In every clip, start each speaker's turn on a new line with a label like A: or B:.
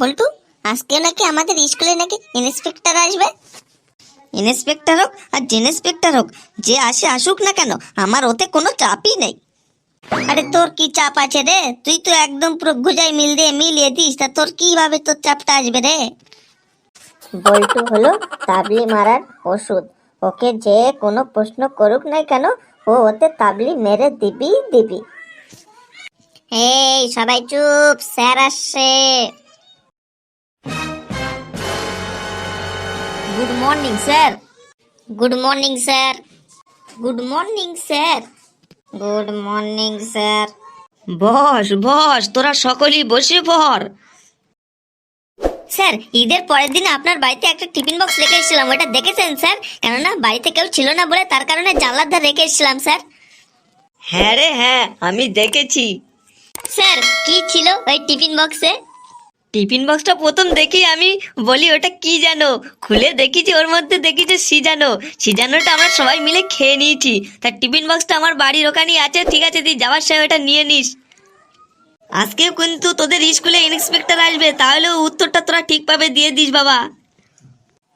A: বল্টু, আজকে নাকি আমাদের স্কুলে নাকি ইন্সপেক্টর আসবে। ইন্সপেক্টর হোক আর ইন্সপেক্টর হোক, যে আসে আসুক না কেন, আমার ওতে কোনো চাপই নেই। আরে তোর কি চাপ আছে রে? তুই তো একদম পুরো গুজাই মিলিয়ে দিস, তা তোর কিভাবে তোর চাপটা আসবে রে? বল্টু হলো তাবলি মারার ওষুধ। ওকে যে কোনো প্রশ্ন করুক না কেন, ও ওতে তাবলি মেরে দিবি। এই সবাই চুপ, স্যার আসছে। Good morning sir. Good morning sir. Good morning sir. Good morning sir.
B: বস বস, তোরা সকলেই বসে পড়।
A: স্যার, ঈদের পরের দিন আপনার বাড়িতে একটা টিফিন বক্স রেখে এসেছিলাম, ওটা দেখেছেন স্যার? কেননা বাড়িতে কেউ ছিল না বলে, তার কারণে জানলার ধারে রেখে এসেছিলাম স্যার।
B: হ্যাঁ রে হ্যাঁ, আমি দেখেছি।
A: স্যার, কি ছিল ওই টিফিন বক্সে?
B: টিফিন বক্সটা প্রথম দেখি আমি বলি ওটা কি জানো, খুলে দেখেছি ওর মধ্যে দেখেছি সিজানোটা আমরা সবাই মিলে খেয়ে নিয়েছি। তার টিফিন বক্সটা আমার বাড়ির ওখানেই আছে, ঠিক আছে তুই যাওয়ার সময় ওটা নিয়ে নিস। আজকে কিন্তু তোদের স্কুলে ইন্সপেক্টর আসবে, তাহলে উত্তরটা তোরা ঠিকভাবে দিয়ে দিস বাবা।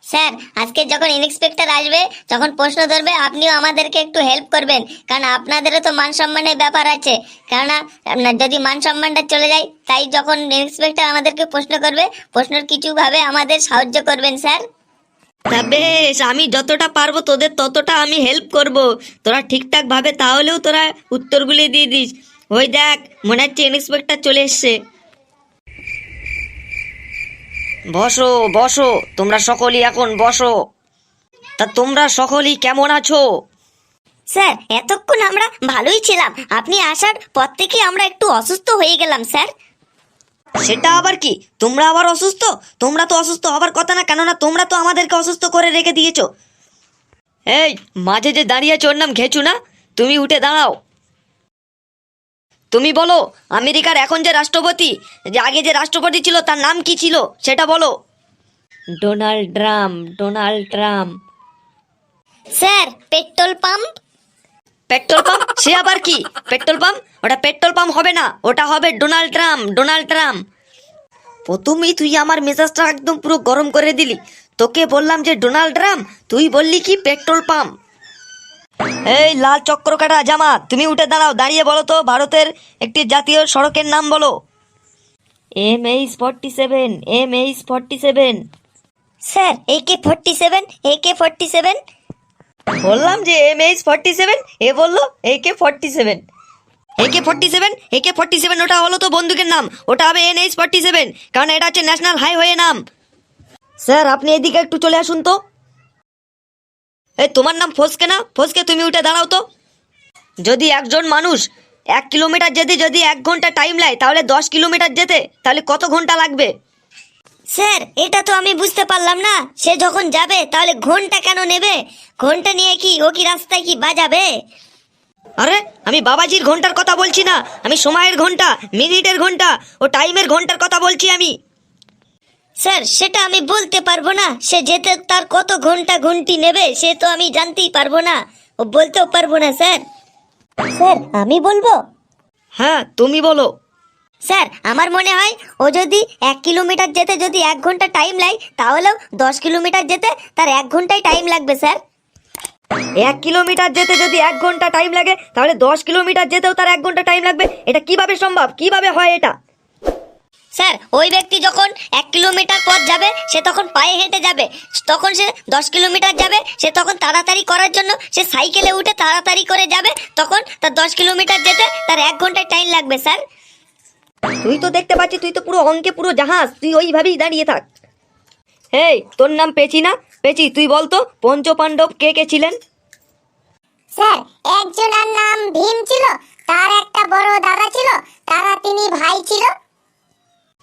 A: স্যার, আজকে যখন ইন্সপেক্টর আসবে, যখন প্রশ্ন ধরবে, আপনিও আমাদেরকে একটু হেল্প করবেন, কারণ আপনাদেরও তো মান সম্মানের ব্যাপার আছে। কেননা যদি মান সম্মানটা চলে যায়, তাই যখন ইন্সপেক্টর আমাদেরকে প্রশ্ন করবে, প্রশ্নের কিছু ভাবে আমাদের সাহায্য করবেন স্যার।
B: তা বেশ, আমি যতটা পারবো তোদের ততটা আমি হেল্প করব। তোরা ঠিকঠাক ভাবে তাহলেও তোরা উত্তরগুলি দিয়ে দিস। ওই দেখ, মনে হচ্ছে ইন্সপেক্টর চলে এসছে। বসো বসো, তোমরা সকলেই এখন বসো। তা তোমরা সকলেই কেমন আছো?
A: স্যার, এতক্ষণ আমরা ভালোই ছিলাম, আপনি আসার পর থেকে আমরা একটু অসুস্থ হয়ে গেলাম স্যার।
B: সেটা আবার কি? তোমরা আবার অসুস্থ? তোমরা তো অসুস্থ হবার কথা না, কেননা তোমরা তো আমাদেরকে অসুস্থ করে রেখে দিয়েছো। এই মাঝে যে দাঁড়িয়ে আছো, ওর নাম ঘেচু না? তুমি উঠে দাঁড়াও। তুমি বলো, আমেরিকার এখন যে রাষ্ট্রপতি, যে আগে যে রাষ্ট্রপতি ছিল, তার নাম কি ছিল সেটা বলো। Donald Trump. Donald Trump.
A: Sir, petrol pump.
B: Petrol pump? সে আবার কি পেট্রোল পাম্প? ওটা পেট্রোল পাম্প হবে না, ওটা হবে ডোনাল্ড ট্রাম্প। Donald Trump. প্রথমেই তুই আমার মেজাজটা একদম পুরো গরম করে দিলি। তোকে বললাম যে ডোনাল্ড ট্রাম্প, তুই বললি কি পেট্রোল পাম্প। এই লাল চক্র কাটা জামা, তুমি উঠে দাঁড়াও। দাঁড়িয়ে বলো তো ভারতের একটি জাতীয় সড়কের নাম বলো। MH47। MH47।
A: Sir, AK-47। AK-47।
B: বললাম যে MH47, এ বললো AK-47। AK-47। AK-47 ওটা হলো তো বন্দুকের নাম, ওটা হবে NH-47, কারণ এটা হচ্ছে ন্যাশনাল হাইওয়ে নাম। স্যার, আপনি এদিকে একটু চলে আসুন তো। এই তোমার নাম ফসকে না? ফসকে, তুমি উঠে দাঁড়াও তো। যদি একজন মানুষ 1 কিলোমিটার যেতে যদি 1 ঘন্টা টাইম লাগে, তাহলে 10 কিলোমিটার যেতে তাহলে কত ঘন্টা লাগবে?
A: স্যার, এটা তো আমি বুঝতে পারলাম না। সে যখন যাবে তাহলে ঘন্টা কেন নেবে? ঘন্টা নিয়ে কি ও কি রাস্তায় কি বাজাবে?
B: আরে, আমি বাবাজির ঘন্টার কথা বলছি না, আমি সময়ের ঘন্টা, মিনিটের ঘন্টা ও টাইমের ঘন্টার কথা বলছি আমি।
A: স্যার, সেটা আমি বলতে পারবো না। সে যেতে তার কত ঘন্টা ঘন্টি নেবে সে তো আমি জানতেই পারবো না, ও বলতেও পারবো না স্যার। স্যার, আমি বলবো?
B: হ্যাঁ, তুমি বলো।
A: স্যার, আমার মনে হয় ও যদি 1 কিলোমিটার যেতে যদি 1 ঘন্টা টাইম লাগে, তাহলেও 10 কিলোমিটার যেতে তার 1 ঘন্টাই টাইম লাগবে স্যার।
B: 1 কিলোমিটার যেতে যদি 1 ঘন্টা টাইম লাগে, তাহলে 10 কিলোমিটার যেতেও তার 1 ঘন্টা টাইম লাগবে? এটা কিভাবে সম্ভব? কিভাবে হয় এটা?
A: স্যার, ওই ব্যক্তি যখন 1 কিলোমিটার পথ যাবে, সে তখন পায়ে হেঁটে যাবে। তখন সে 10 কিলোমিটার যাবে, সে তখন তাড়াতাড়ি করার জন্য সে সাইকেলে উঠে তাড়াতাড়ি করে যাবে, তখন তার 10 কিলোমিটার যেতে তার 1 ঘন্টায় টাইম লাগবে স্যার।
B: তুই তো দেখতে পাচ্ছি, তুই তো পুরো অঙ্কে পুরো জাহাজ, তুই ওইভাবেই দাঁড়িয়ে থাক। এই, তোর নাম পেচি না? পেচি, তুই বলতো পঞ্চ পাণ্ডব কে কে ছিলেন?
A: স্যার, একজনের নাম ভীম ছিল, তার একটা বড় দাদা ছিল, তারা তিনি ভাই ছিল।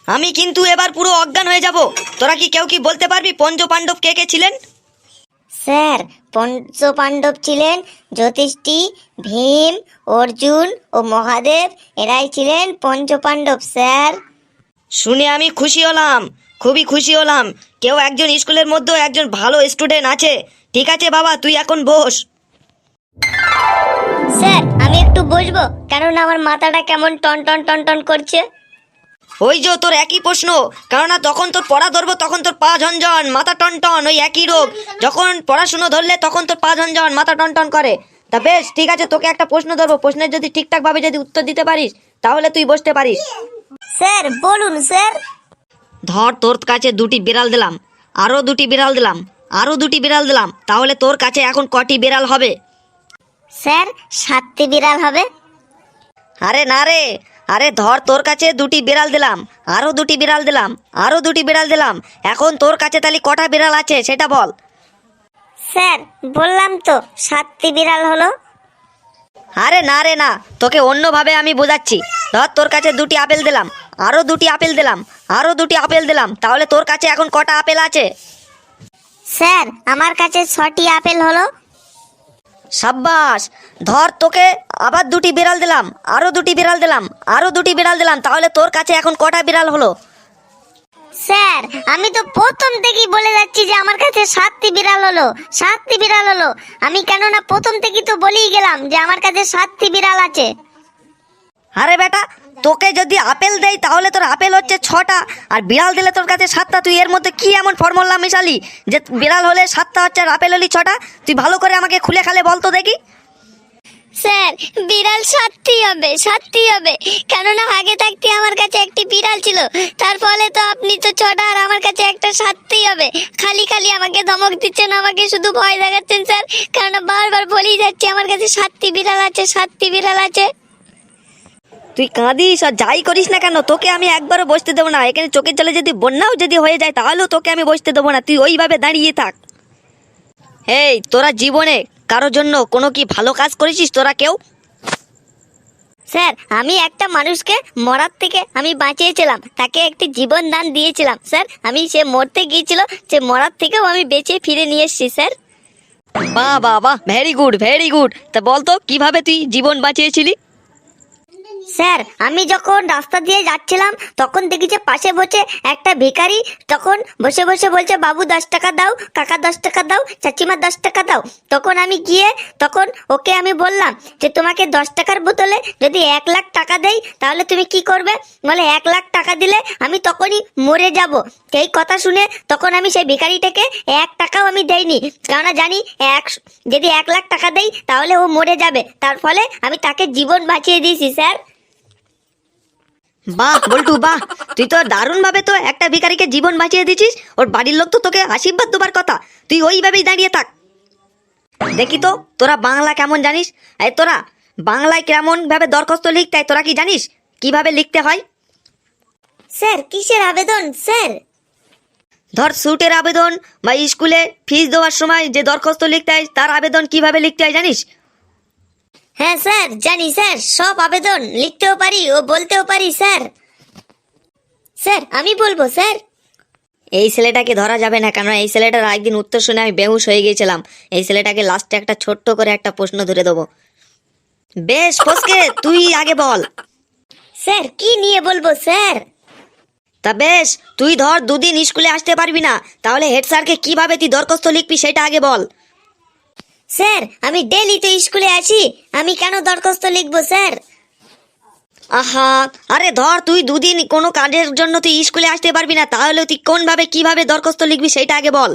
B: আমি কিন্তু এবার পুরো অজ্ঞান হয়ে যাব। তোরা কি কেউ কি বলতে পারবি পঞ্চ পাণ্ডব কে কে ছিলেন?
A: স্যার, পঞ্চ পাণ্ডব ছিলেন যুধিষ্ঠি, ভীম, অর্জুন ও মহাদেব, এরাই ছিলেন পঞ্চ পাণ্ডব স্যার।
B: শুনে আমি খুশি হলাম, খুবই খুশি হলাম। কেউ একজন স্কুলের মধ্যেও একজন ভালো স্টুডেন্ট আছে। ঠিক আছে বাবা, তুই এখন বস।
A: স্যার, আমি একটু বসবো, কারণ আমার মাথাটা কেমন টন টন টন টন করছে।
B: ওই যে তোর একই প্রশ্ন, কেননা তখন তোর পড়া ধরবো তখন তোর পা ঝনঝন মাথা টনটন, ওই একই রোগ। যখন পড়াশুনো ধরলে তখন তোর পা ঝনঝন মাথা টনটন করে। তা বেশ ঠিক আছে, তোকে একটা প্রশ্ন ধরবো, প্রশ্নের যদি ঠিকঠাক ভাবে যদি উত্তর দিতে পারিস তাহলে তুই বসতে পারিস।
A: স্যার বলুন স্যার।
B: ধর তোর কাছে দুটি বিড়াল দিলাম, আরো দুটি বিড়াল দিলাম, আরো দুটি বিড়াল দিলাম, তাহলে তোর কাছে এখন কটি বিড়াল হবে?
A: স্যার 7টি বিড়াল হবে।
B: আরে না রে, আরে ধর তোর কাছে দুটি বিড়াল দিলাম, আরো দুটি বিড়াল দিলাম, আরো দুটি বিড়াল দিলাম, এখন তোর কাছে তাহলে কটা বিড়াল আছে সেটা বল।
A: স্যার বললাম তো 7টি বিড়াল হলো।
B: আরে না রে না, তোকে অন্যভাবে আমি বোঝাচ্ছি। ধর তোর কাছে দুটি আপেল দিলাম, আরো দুটি আপেল দিলাম, আরো দুটি আপেল দিলাম, তাহলে তোর কাছে এখন কটা আপেল আছে?
A: স্যার আমার কাছে 6টি আপেল হলো।
B: সাব্বাস। ধর তোকে আবার দুটি বিড়াল দিলাম, আরো দুটি বিড়াল দিলাম, আরো দুটি বিড়াল দিলাম, তাহলে তোর কাছে এখন কটা বিড়াল হলো?
A: স্যার আমি তো প্রথম থেকেই বলে যাচ্ছি যে আমার কাছে 7টি বিড়াল হলো, 7টি বিড়াল হলো। আমি কেননা প্রথম থেকেই তো বলেই গেলাম যে আমার কাছে 7টি বিড়াল আছে।
B: আরে বেটা, তোকে যদি আপেল দেই তাহলে তোর আপেল হচ্ছে 6টা, আর বিড়াল দিলে তোর কাছে 7টা। তুই এর মধ্যে কি এমন ফর্মুলা মিশালি যে বিড়াল হলে 7টা হচ্ছে আর আপেল হলি 6টা? তুই ভালো করে আমাকে খুলে খালে বল তো দেখি।
A: স্যার বিড়াল 7টি হবে, 7টি হবে, কেননা আগে থাকতে আমার কাছে একটি বিড়াল ছিল, তার ফলে তো আপনি তো 6টা আর আমার কাছে একটা 7টি হবে। খালি খালি আমাকে ধমক দিচ্ছেন, আমাকে শুধু ভয় দেখাচ্ছেন স্যার, কেননা বারবার বলেই যাচ্ছি আমার কাছে 7টি বিড়াল আছে, 7টি বিড়াল আছে।
B: তুই কাঁদিস আর যাই করিস না কেন, তোকে আমি একবারও বসতে দেবো না। এখানে চোখের জলে যদি বন্যাও যদি হয়ে যায় তাহলেও তোকে আমি বসতে দেবো না, তুই ওইভাবে দাঁড়িয়ে থাক। এই তোরা জীবনে কারোর জন্য কোনো কি ভালো কাজ করেছিস তোরা কেউ?
A: স্যার আমি একটা মানুষকে মরার থেকে আমি বাঁচিয়েছিলাম, তাকে একটি জীবন দান দিয়েছিলাম স্যার। আমি সে মরতে গিয়েছিল, সে মরার থেকেও আমি বেঁচে ফিরে নিয়ে এসেছি স্যার।
B: বাহ বাহ বাহ, ভেরি গুড ভেরি গুড। তা বলতো কিভাবে তুই জীবন বাঁচিয়েছিলি?
A: স্যার আমি যখন রাস্তা দিয়ে যাচ্ছিলাম তখন দেখি যে পাশে বসে একটা ভিখারি, তখন বসে বসে বলছে বাবু 10 টাকা দাও, কাকা 10 টাকা দাও, চাচিমা 10 টাকা দাও। তখন আমি গিয়ে তখন ওকে আমি বললাম যে তোমাকে 10 টাকার বোতলে যদি 1 লাখ টাকা দেই তাহলে তুমি কি করবে? বলে 1 লাখ টাকা দিলে আমি তখনই মরে যাব। এই কথা শুনে তখন আমি সেই ভিখারিটাকে 1 টাকাও আমি দেইনি, কেননা জানি যদি 1 লাখ টাকা দেই তাহলে ও মরে যাবে, তার ফলে আমি তাকে জীবন বাঁচিয়ে দিয়েছি স্যার।
B: বাহ বল্টু বাহ, তুই তো দারুণ ভাবে তো একটা ভিখারিকে জীবন বাঁচিয়ে দিছিস। ওর বাড়ির লোক তো তোকে আশীর্বাদ দেবার কথা, তুই ওইভাবেই দাঁড়িয়ে থাক। দেখি তো তোরা বাংলা কেমন জানিস? এই তোরা বাংলায় কেমন ভাবে দরখাস্ত লিখতে হয় তোরা কি জানিস? কিভাবে লিখতে হয়?
A: স্যার কিসের আবেদন স্যার?
B: ধর স্যুটের আবেদন বা স্কুলে ফিস দেওয়ার সময় যে দরখাস্ত লিখতে হয় তার আবেদন কিভাবে লিখতে হয় জানিস?
A: হ্যাঁ স্যার জানি স্যার, সব আবেদন লিখতেও পারি ও বলতেও পারি স্যার। স্যার আমি বলবো স্যার।
B: এই ছেলেটাকে ধরা যাবে না, কেন এই ছেলেটার একদিন উত্তর শুনে আমি বেহুশ হয়ে গিয়েছিলাম। এই ছেলেটাকে লাস্টে একটা ছোট্ট করে একটা প্রশ্ন ধরে দেবো। বেশ ফসকে তুই আগে বল।
A: স্যার কি নিয়ে বলবো স্যার?
B: তা বেশ, তুই ধর 2 দিন স্কুলে আসতে পারবি না, তাহলে হেড স্যারকে কিভাবে তুই দরখাস্ত লিখবি সেটা আগে বল।
A: স্যার আমি ডেলি তো স্কুলে আসি, আমি কেন দরখাস্ত লিখবো স্যার?
B: আহা, আরে ধর তুই 2 দিন কোনো কাজের জন্য তুই স্কুলে আসতে পারবি না, তাহলে তুই কোনভাবে কিভাবে দরখাস্ত লিখবি সেটা আগে বল।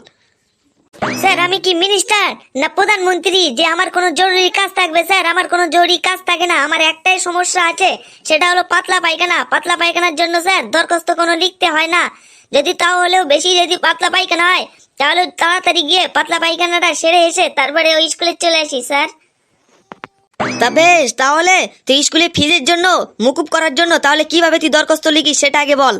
A: স্যার আমি কি মিনিস্টার না প্রধানমন্ত্রী যে আমার কোনো জরুরি কাজ থাকবে? স্যার আমার কোনো জরুরি কাজ থাকে না, আমার একটাই সমস্যা আছে, সেটা হলো পাতলা পায়খানা। পাতলা পায়খানার জন্য স্যার দরখাস্ত কোনো লিখতে হয় না। যদি তাও হলেও বেশি যদি পাতলা পায়খানা হয় তাহলে তাড়াতাড়ি গিয়ে পাতলা পায়খানাটা সেরে এসে তারপরে ওই স্কুলে চলে আসি স্যার।
B: তা বেশ, তাহলে তুই স্কুলে ফিজের জন্য মুকুব করার জন্য তাহলে কিভাবে তুই দরখাস্ত লিখিস সেটা আগে বল।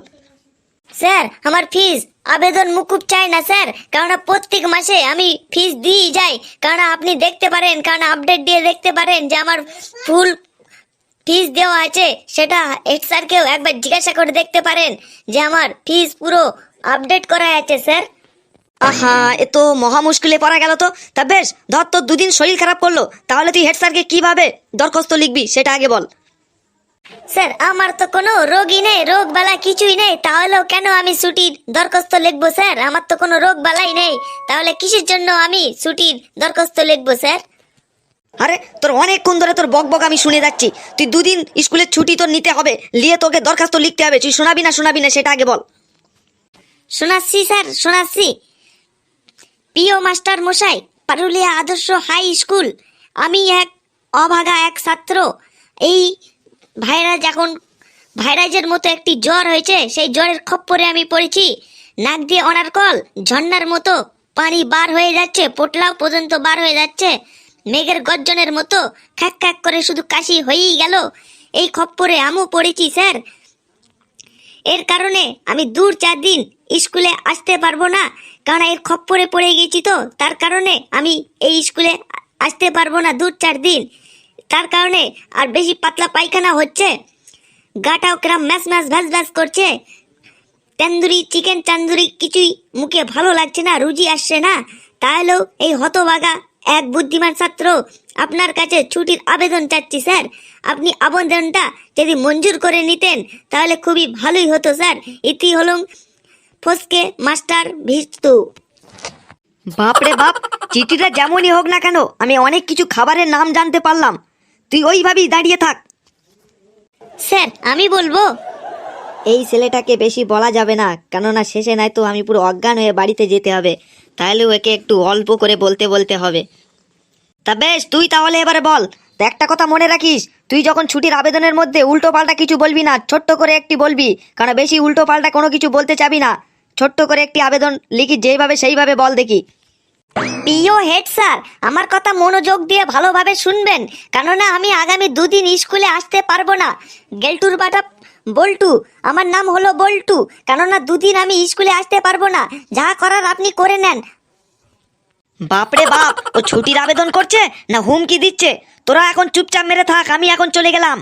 A: স্যার আমার ফিজ আবেদন মুকুব চাই না স্যার, কারণ প্রত্যেক মাসে আমি ফিজ দিয়েই যাই। কারণ আপনি দেখতে পারেন, কারণ আপডেট দিয়ে দেখতে পারেন যে আমার ফুল ফিজ দেওয়া আছে, সেটা হেড স্যারকেও একবার জিজ্ঞাসা করে দেখতে পারেন যে আমার ফিজ পুরো আপডেট করা আছে স্যার।
B: আহা, এ তো মহা মুশকিলে পড়া গেল তো। তা বেশ, ধর তোর 2 দিন শরীর খারাপ করলো, তাহলে তুই হেড স্যারকে কিভাবে দরখাস্ত লিখবি সেটা আগে বল।
A: স্যার আমার তো কোনো রোগই নেই, রোগ বালা কিছুই নেই, তাহলেও কেন আমি ছুটির দরখাস্ত লিখবো স্যার? আমার তো কোনো রোগ বালাই নেই, তাহলে কিসের জন্য আমি ছুটির দরখাস্ত লিখবো স্যার? আমার তো কোনো রোগ বালাই নেই, তাহলে কিসের জন্য আমি ছুটির দরখাস্ত লিখবো স্যার? আমার তো কোনো রোগ বালাই নেই, তাহলে কিসের জন্য আমি ছুটির দরখাস্ত লিখবো স্যার? আমার তো কোনো রোগ বালাই নেই, তাহলে কিসের জন্য আমি ছুটির দরখাস্ত লিখবো স্যার?
B: আরে তোর অনেকক্ষণ ধরে তোর বক বক আমি শুনে যাচ্ছি। তুই দুদিন স্কুলের ছুটি তোর নিতে হবে, নিয়ে তোকে দরখাস্ত লিখতে হবে। তুই শোনাবি না সেটা আগে বল।
A: শোনাচ্ছি স্যার, শোনাচ্ছি। প্রিয় মাস্টার মশাই, পারুলিয়া আদর্শ হাই স্কুল, আমি এক অভাগা এক ছাত্র। এই ভাইরাজের মতো একটি জ্বর হয়েছে, সেই জ্বরের খপ্পরে আমি পড়েছি। নাক দিয়ে অনারকল ঝর্ণার মতো পানি বার হয়ে যাচ্ছে, পোটলাও পর্যন্ত বার হয়ে যাচ্ছে। মেঘের গর্জনের মতো খ্যাক খ্যাক করে শুধু কাশি হয়েই গেল। এই খপ্পরে আমিও পড়েছি স্যার। এর কারণে আমি 2-4 দিন স্কুলে আসতে পারবো না, কারণ এর খপ্পরে পড়ে গেছি তো। তার কারণে আমি এই স্কুলে আসতে পারবো না 2-4 দিন। তার কারণে আর বেশি পাতলা পায়খানা হচ্ছে, গাটাও কেরাম ম্যাচ ভ্যাস ভ্যাস করছে। তন্দুরি চিকেন চান্দুরি কিছুই মুখে ভালো লাগছে না, রুচি আসছে না। তাহলেও এই হতভাগা এক বুদ্ধিমান ছাত্র আপনার কাছে ছুটির আবেদন চাচ্ছি স্যার। আপনি আবেদনটা যদি মঞ্জুর করে নিতেন তাহলে খুবই ভালোই হতো স্যার। ইতি হলুম ফসকে মাস্টার ভিস্তু।
B: বাপরে বাপ, চিঠিটা যেমনই হোক না কেন আমি অনেক কিছু খাবারের নাম জানতে পারলাম। তুই ওইভাবেই দাঁড়িয়ে থাক।
A: স্যার আমি বলবো?
B: এই ছেলেটাকে বেশি বলা যাবে না, কেননা শেষে নাই তো আমি পুরো অজ্ঞান হয়ে বাড়িতে যেতে হবে। তাহলে ওকে একটু অল্প করে বলতে হবে। তা বেশ, তুই তাহলে এবারে বল। তো একটা কথা মনে রাখিস, তুই যখন ছুটির আবেদনের মধ্যে উল্টো পাল্টা কিছু বলবি না, ছোট্ট করে একটি বলবি, কারণ বেশি উল্টো পাল্টা কোনো কিছু বলতে চাবি না। ছোট্ট করে একটি আবেদন লিখি, যেইভাবে সেইভাবে বল দেখি।
A: প্রিয় হেড স্যার, আমার কথা মনোযোগ দিয়ে ভালোভাবে শুনবেন, কেননা আমি আগামী 2 দিন স্কুলে আসতে পারবো না। গেলটুর বাটা বল্টু, আমার নাম হলো বল্টু, কেননা 2 দিন আমি স্কুলে আসতে পারবো না। যা করার আপনি করে নেন।
B: বাপরে বাপ, ও ছুটির আবেদন করছে না হুমকি দিচ্ছে? তোরা এখন চুপচাপ মেরে থাক, আমি এখন চলে গেলাম।